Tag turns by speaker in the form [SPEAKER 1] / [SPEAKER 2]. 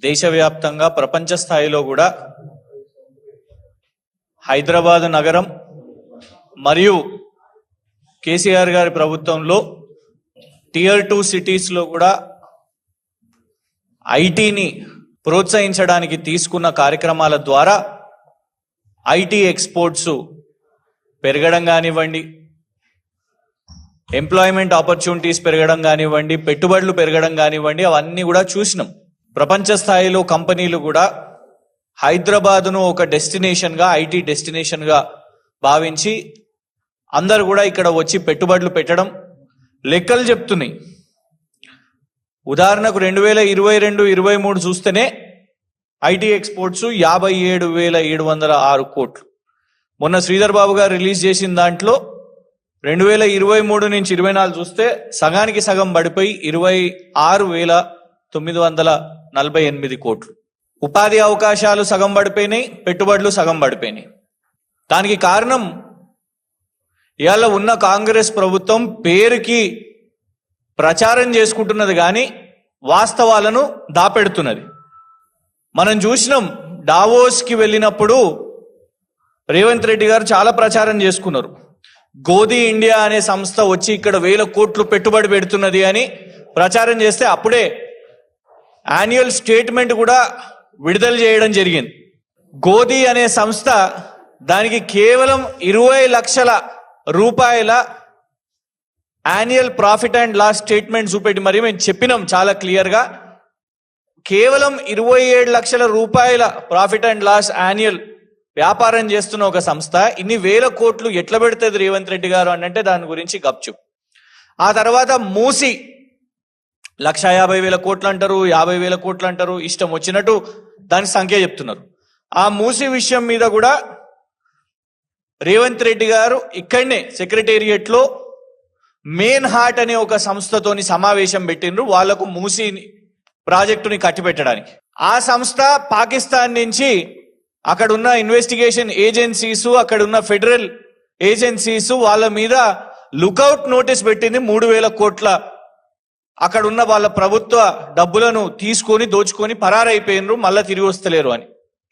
[SPEAKER 1] దేశవ్యాప్తంగా ప్రపంచ స్థాయిలో కూడా హైదరాబాద్ నగరం మరియు కేసీఆర్ గారి ప్రభుత్వంలో టియర్ 2 సిటీస్ లో కూడా ఐటీని ప్రోత్సహించడానికి తీసుకున్న కార్యక్రమాల ద్వారా ఐటీ ఎక్స్పోర్ట్స్ పెరగడం కానివ్వండి, ఎంప్లాయ్మెంట్ ఆపర్చునిటీస్ పెరగడం కానివ్వండి, పెట్టుబడులు పెరగడం కానివ్వండి, అవన్నీ కూడా చూసినాం. ప్రపంచ స్థాయిలో కంపెనీలు కూడా హైదరాబాద్ను ఒక డెస్టినేషన్గా, ఐటీ డెస్టినేషన్గా భావించి అందరు కూడా ఇక్కడ వచ్చి పెట్టుబడులు పెట్టడం లెక్కలు చెప్తున్నాయి. ఉదాహరణకు 2022-23 చూస్తేనే ఐటీ ఎక్స్పోర్ట్స్ 57,706 కోట్లు. మొన్న శ్రీధర్ బాబు గారు రిలీజ్ చేసిన దాంట్లో 2023 నుంచి 24 చూస్తే సగానికి సగం పడిపోయి 26,948 కోట్లు. ఉపాధి అవకాశాలు సగం పడిపోయినాయి, పెట్టుబడులు సగం పడిపోయినాయి. దానికి కారణం ఇవాళ ఉన్న కాంగ్రెస్ ప్రభుత్వం పేరుకి ప్రచారం చేసుకుంటున్నది కానీ వాస్తవాలను దాపెడుతున్నది. మనం చూసినాం, డావోస్కి వెళ్ళినప్పుడు రేవంత్ రెడ్డి గారు చాలా ప్రచారం చేసుకున్నారు. గోధి ఇండియా అనే సంస్థ వచ్చి ఇక్కడ 1,000 కోట్లు పెట్టుబడి పెడుతున్నది అని ప్రచారం చేస్తే అప్పుడే యాన్యువల్ స్టేట్మెంట్ కూడా విడుదల చేయడం జరిగింది. గోధి అనే సంస్థ దానికి కేవలం 20 లక్షల రూపాయల annual profit and loss statement చూపెట్టి మరి మేము చెప్పినాం చాలా క్లియర్గా, కేవలం 27 లక్షల రూపాయల ప్రాఫిట్ అండ్ లాస్ యాన్యువల్ వ్యాపారం చేస్తున్న ఒక సంస్థ ఇన్ని 1,000 కోట్లు ఎట్లా పెడుతుంది రేవంత్ రెడ్డి గారు అని అంటే దాని గురించి గప్చుప్. ఆ తర్వాత మూసి 1,50,000 కోట్లు అంటారు, 50,000 కోట్లు అంటారు, ఇష్టం వచ్చినట్టు దాని సంఖ్య చెప్తున్నారు. ఆ మూసి విషయం మీద కూడా రేవంత్ రెడ్డి గారు ఇక్కడనే సెక్రటేరియట్ లో మెయిన్ హార్ట్ అనే ఒక సంస్థతోని సమావేశం పెట్టిండ్రు వాళ్లకు మూసి ప్రాజెక్టుని కట్టిపెట్టడానికి. ఆ సంస్థ పాకిస్తాన్ నుంచి అక్కడ ఉన్న ఇన్వెస్టిగేషన్ ఏజెన్సీస్, అక్కడ ఉన్న ఫెడరల్ ఏజెన్సీస్ వాళ్ళ మీద లుకౌట్ నోటీస్ పెట్టింది. 3,000 కోట్ల అక్కడ ఉన్న వాళ్ళ ప్రభుత్వ డబ్బులను తీసుకొని దోచుకొని పరారైపోయినరు, మళ్ళా తిరిగి వస్తలేరు అని.